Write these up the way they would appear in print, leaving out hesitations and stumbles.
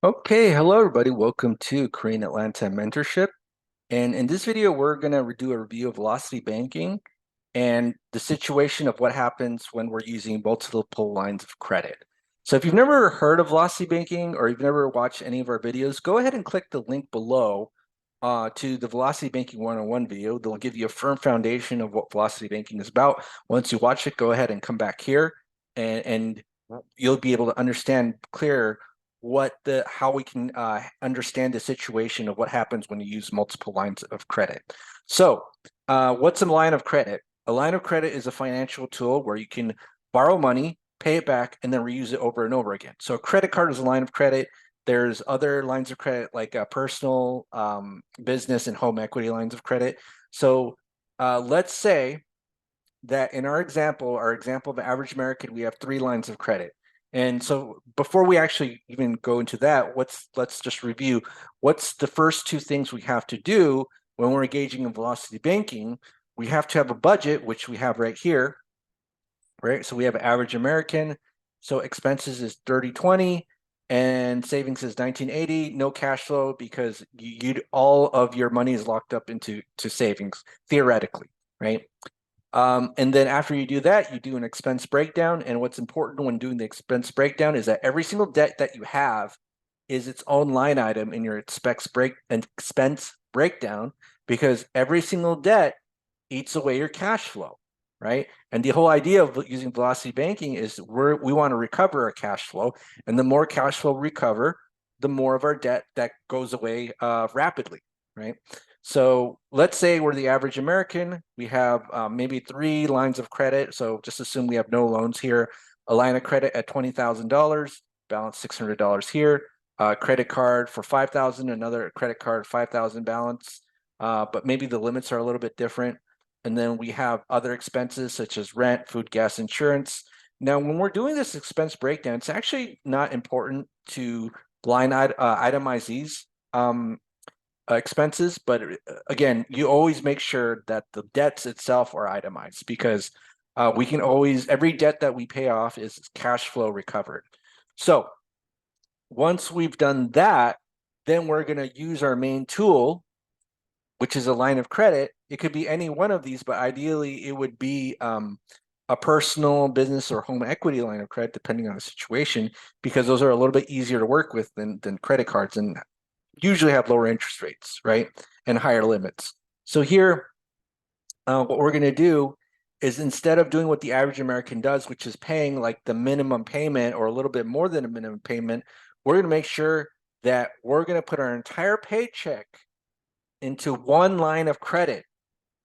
Okay, hello everybody. Welcome to Korean Atlanta Mentorship. And in this video, we're going to do a review of velocity banking and the situation of what happens when we're using multiple lines of credit. So if you've never heard of velocity banking or you've never watched any of our videos, go ahead and click the link below to the Velocity Banking 101 video. They'll give you a firm foundation of what velocity banking is about. Once you watch it, go ahead and come back here and you'll be able to understand clear how we can understand the situation of what happens when you use multiple lines of credit. So what's a line of credit? A line of credit is a financial tool where you can borrow money, pay it back, and then reuse it over and over again. So a credit card is a line of credit. There's other lines of credit like personal, business, and home equity lines of credit. So let's say that in our example of average American, we have 3 lines of credit. And so before we actually even go into that, let's just review what's the first 2 things we have to do when we're engaging in velocity banking. We have to have a budget, which we have right here, right? So we have average American. So expenses is 30/20 and savings is 19/80. No cash flow because all of your money is locked up into savings theoretically, right? And then after you do that, you do an expense breakdown. And what's important when doing the expense breakdown is that every single debt that you have is its own line item in your expense breakdown, because every single debt eats away your cash flow, right? And the whole idea of using velocity banking is we want to recover our cash flow, and the more cash flow we recover, the more of our debt that goes away rapidly, right? So let's say we're the average American. We have maybe 3 lines of credit. So just assume we have no loans here. A line of credit at $20,000, balance $600 here. Credit card for $5,000, another credit card 5,000 balance, but maybe the limits are a little bit different. And then we have other expenses such as rent, food, gas, insurance. Now, when we're doing this expense breakdown, it's actually not important to itemize these expenses, but again, you always make sure that the debts itself are itemized, because we can always, every debt that we pay off is cash flow recovered. So once we've done that, then we're going to use our main tool, which is a line of credit. It could be any one of these, but ideally it would be a personal, business, or home equity line of credit, depending on the situation, because those are a little bit easier to work with than credit cards, and usually have lower interest rates, right? And higher limits. So here, what we're going to do is, instead of doing what the average American does, which is paying like the minimum payment or a little bit more than a minimum payment, we're going to make sure that we're going to put our entire paycheck into one line of credit,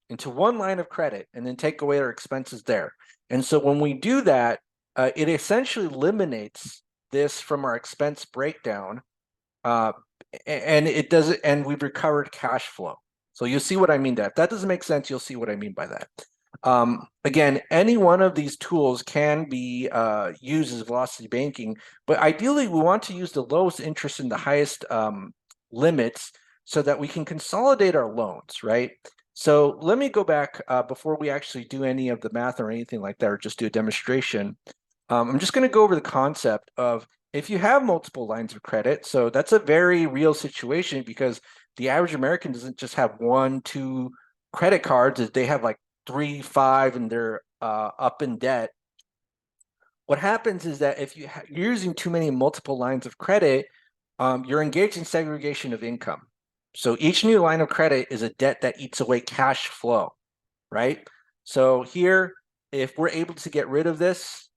and then take away our expenses there. And so when we do that, it essentially eliminates this from our expense breakdown, and it doesn't, and we've recovered cash flow. So you'll see what I mean. If that doesn't make sense, you'll see what I mean by that. Again, any one of these tools can be used as velocity banking, but ideally we want to use the lowest interest and the highest limits so that we can consolidate our loans, right? So let me go back before we actually do any of the math or anything like that, or just do a demonstration. I'm just going to go over the concept of, if you have multiple lines of credit, so that's a very real situation, because the average American doesn't just have 1, 2 credit cards. They have like 3, 5, and they're up in debt. What happens is that if you're using too many multiple lines of credit, you're engaged in segregation of income. So each new line of credit is a debt that eats away cash flow, right? So here, if we're able to get rid of this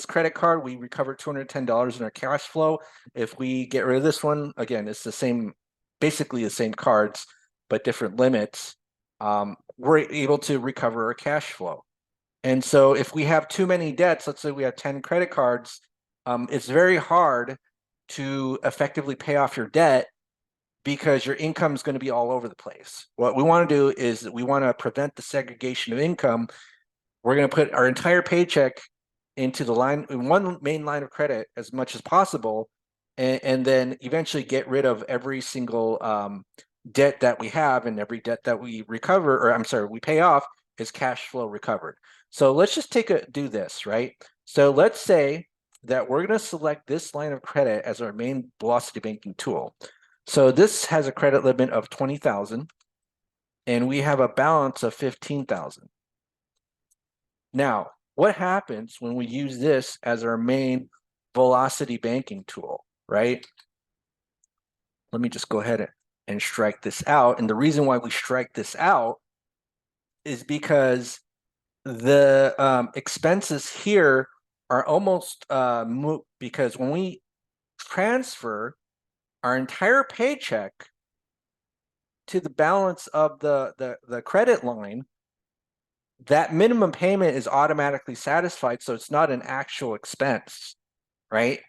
credit card, we recover $210 in our cash flow. If we get rid of this one, again, it's the same, basically the same cards, but different limits. We're able to recover our cash flow. And so if we have too many debts, let's say we have 10 credit cards, it's very hard to effectively pay off your debt, because your income is going to be all over the place. What we want to do is we want to prevent the segregation of income. We're going to put our entire paycheck into the one main line of credit as much as possible, and then eventually get rid of every single debt that we have, and every debt that we recover, or I'm sorry, we pay off, is cash flow recovered. So let's just do this, right? So let's say that we're going to select this line of credit as our main velocity banking tool. So this has a credit limit of 20,000 and we have a balance of 15,000. Now, what happens when we use this as our main velocity banking tool, right? Let me just go ahead and strike this out. And the reason why we strike this out is because the expenses here are almost moot, because when we transfer our entire paycheck to the balance of the credit line, that minimum payment is automatically satisfied, so it's not an actual expense, right?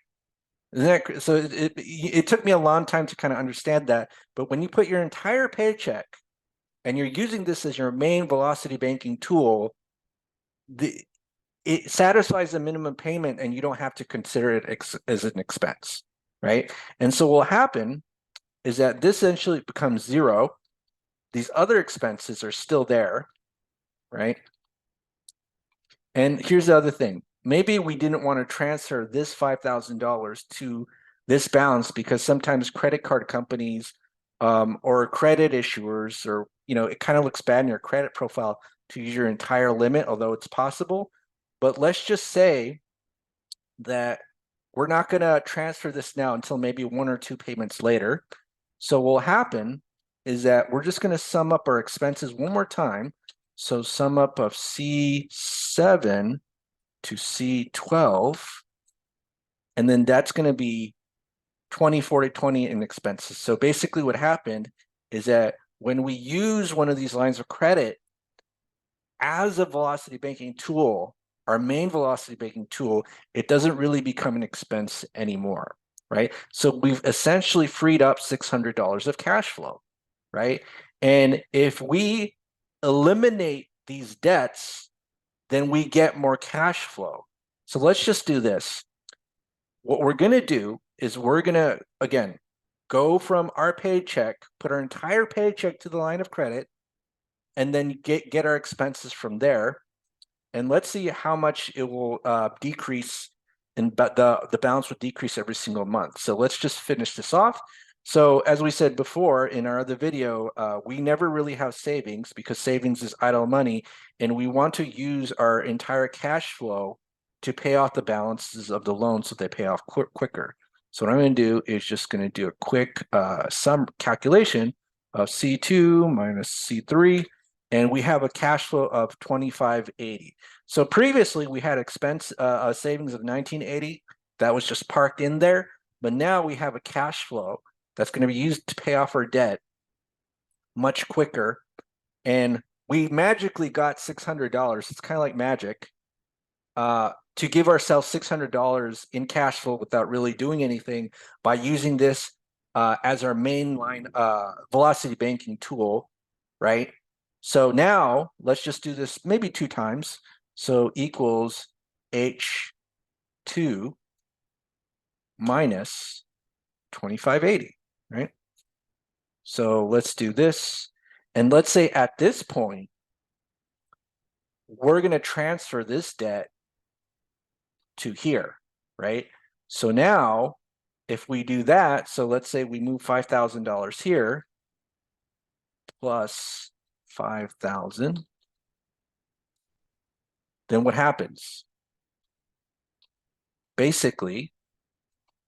So it took me a long time to kind of understand that, but when you put your entire paycheck and you're using this as your main velocity banking tool, it satisfies the minimum payment and you don't have to consider it as an expense, right? And so what will happen is that this essentially becomes zero. These other expenses are still there, right? And here's the other thing. Maybe we didn't want to transfer this $5,000 to this balance because sometimes credit card companies or credit issuers, or it kind of looks bad in your credit profile to use your entire limit, although it's possible. But let's just say that we're not going to transfer this now until maybe 1 or 2 payments later. So what will happen is that we're just going to sum up our expenses one more time. So sum up of C7 to C12, and then that's going to be 20, 40, 20 in expenses. So basically what happened is that when we use one of these lines of credit as a velocity banking tool, our main velocity banking tool, it doesn't really become an expense anymore, right? So we've essentially freed up $600 of cash flow, right? And if we eliminate these debts, then we get more cash flow. So let's just do this. What we're going to do is we're going to, again, go from our paycheck, put our entire paycheck to the line of credit, and then get our expenses from there. And let's see how much it will decrease, and the balance would decrease every single month. So let's just finish this off. So as we said before in our other video, we never really have savings because savings is idle money, and we want to use our entire cash flow to pay off the balances of the loan so they pay off quicker. So what I'm going to do is just going to do a quick sum calculation of C2 minus C3, and we have a cash flow of 2580. So previously we had expense savings of 1980 that was just parked in there, but now we have a cash flow that's going to be used to pay off our debt much quicker, and we magically got $600. It's kind of like magic, to give ourselves $600 in cash flow without really doing anything by using this as our mainline velocity banking tool, right? So now let's just do this maybe 2 times. So equals H2 minus 2580, right? So let's do this. And let's say at this point, we're going to transfer this debt to here, right? So now if we do that, so let's say we move $5,000 here plus 5,000, then what happens? Basically,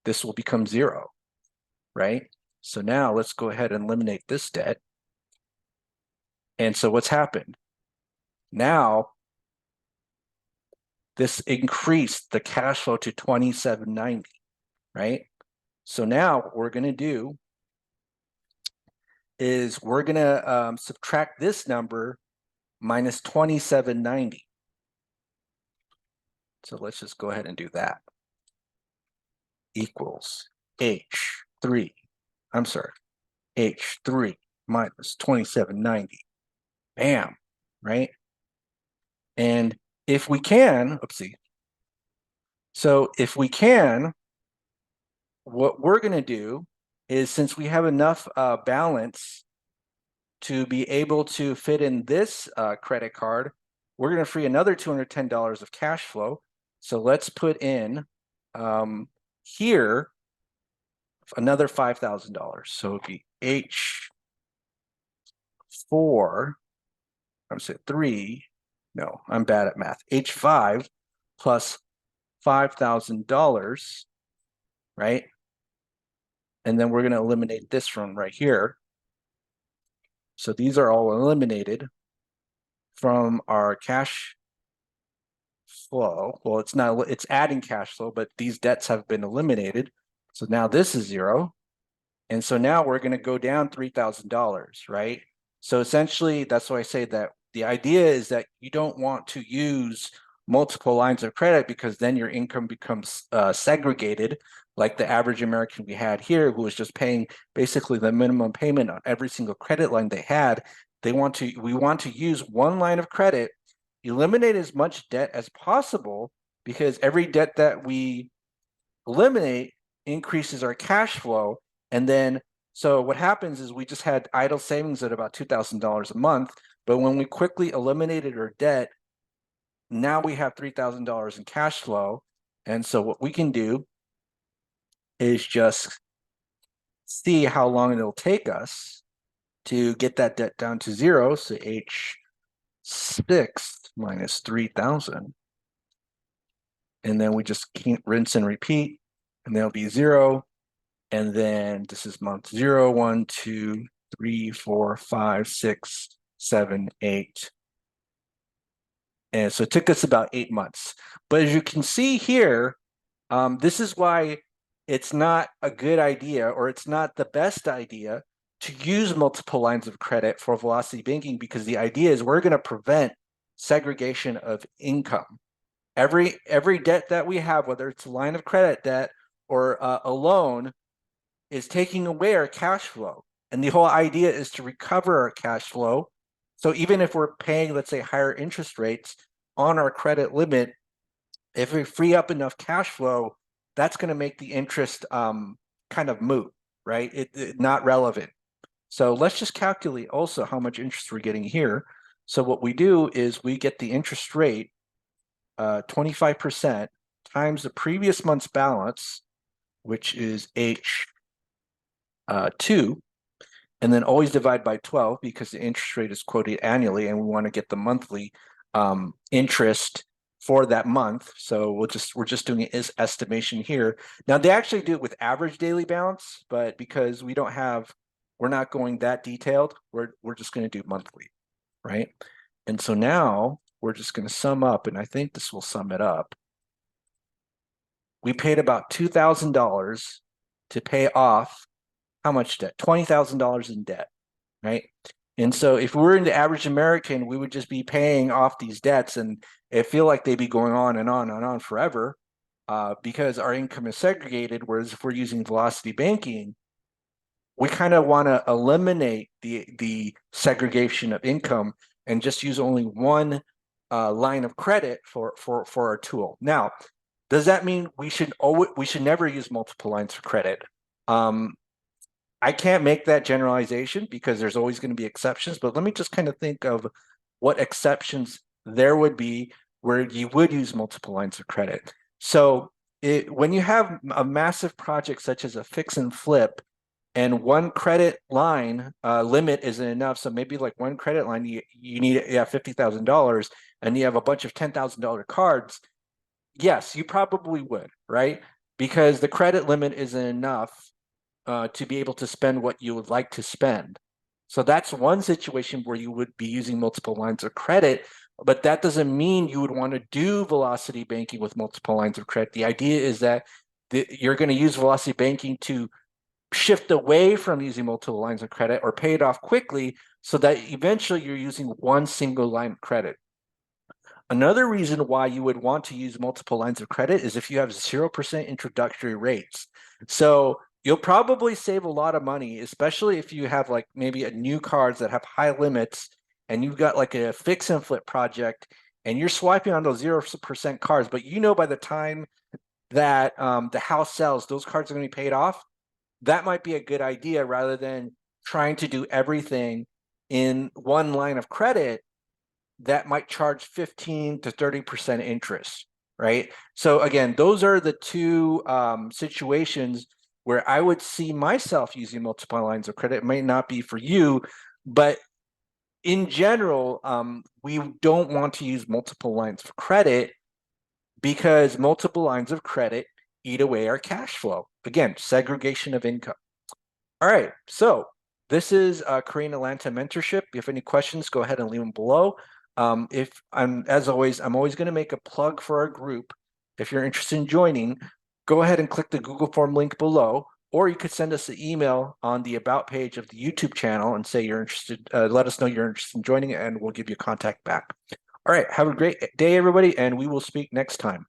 this will become 0, right? So now let's go ahead and eliminate this debt. And so what's happened? Now, this increased the cash flow to 2790, right? So now what we're going to do is we're going to subtract this number minus 2790. So let's just go ahead and do that. Equals H3 minus 2790. Bam, right? And if we can, so if we can, what we're going to do is, since we have enough balance to be able to fit in this credit card, we're going to free another $210 of cash flow. So let's put in here, another $5,000. So it'd be H4, I'm saying 3, no, I'm bad at math. H5 plus $5,000, right? And then we're going to eliminate this from right here. So these are all eliminated from our cash flow. Well, it's adding cash flow, but these debts have been eliminated. So now this is 0. And so now we're going to go down $3,000, right? So essentially, that's why I say that the idea is that you don't want to use multiple lines of credit, because then your income becomes segregated, like the average American we had here, who was just paying basically the minimum payment on every single credit line they had. We want to use one line of credit, eliminate as much debt as possible, because every debt that we eliminate increases our cash flow. And then, so what happens is we just had idle savings at about $2,000 a month, but when we quickly eliminated our debt, now we have $3,000 in cash flow. And so what we can do is just see how long it'll take us to get that debt down to 0. So H6 minus 3,000. And then we just can't rinse and repeat, and there'll be 0. And then this is month 0, 1, 2, 3, 4, 5, 6, 7, 8. And so it took us about 8 months. But as you can see here, this is why it's not a good idea, or it's not the best idea, to use multiple lines of credit for velocity banking, because the idea is we're going to prevent segregation of income. Every debt that we have, whether it's a line of credit debt or a loan, is taking away our cash flow. And the whole idea is to recover our cash flow. So even if we're paying, let's say, higher interest rates on our credit limit, if we free up enough cash flow, that's going to make the interest kind of moot, right? It not relevant. So let's just calculate also how much interest we're getting here. So what we do is we get the interest rate, 25% times the previous month's balance, which is H2, and then always divide by 12, because the interest rate is quoted annually, and we want to get the monthly interest for that month. So we're just doing an estimation here. Now they actually do it with average daily balance, but because we're not going that detailed, we're just going to do monthly, right? And so now we're just going to sum up, and I think this will sum it up. We paid about $2,000 to pay off how much debt? $20,000 in debt, right? And so if we were in the average American, we would just be paying off these debts, and it feel like they'd be going on and on and on forever, because our income is segregated. Whereas if we're using velocity banking, we kind of want to eliminate the segregation of income and just use only one line of credit for our tool. Now, does that mean we should never use multiple lines of credit? I can't make that generalization, because there's always going to be exceptions, but let me just kind of think of what exceptions there would be where you would use multiple lines of credit. So when you have a massive project such as a fix and flip, and one credit line limit isn't enough, so maybe like one credit line, you have $50,000, and you have a bunch of $10,000 cards, yes, you probably would, right? Because the credit limit isn't enough to be able to spend what you would like to spend. So that's one situation where you would be using multiple lines of credit, but that doesn't mean you would want to do velocity banking with multiple lines of credit. The idea is that you're going to use velocity banking to shift away from using multiple lines of credit or pay it off quickly, so that eventually you're using one single line of credit. Another reason why you would want to use multiple lines of credit is if you have 0% introductory rates. So you'll probably save a lot of money, especially if you have like maybe a new cards that have high limits, and you've got like a fix and flip project, and you're swiping on those 0% cards, but by the time that the house sells, those cards are going to be paid off. That might be a good idea, rather than trying to do everything in one line of credit that might charge 15 to 30% interest, right? So again, those are the two situations where I would see myself using multiple lines of credit. It might not be for you, but in general, we don't want to use multiple lines of credit because multiple lines of credit eat away our cash flow. Again, segregation of income. All right, so this is Korean Atlanta Mentorship. If you have any questions, go ahead and leave them below. As always, I'm always going to make a plug for our group. If you're interested in joining, go ahead and click the Google form link below, or you could send us an email on the About page of the YouTube channel and say you're interested. Let us know you're interested in joining, and we'll give you a contact back. All right, have a great day, everybody, and we will speak next time.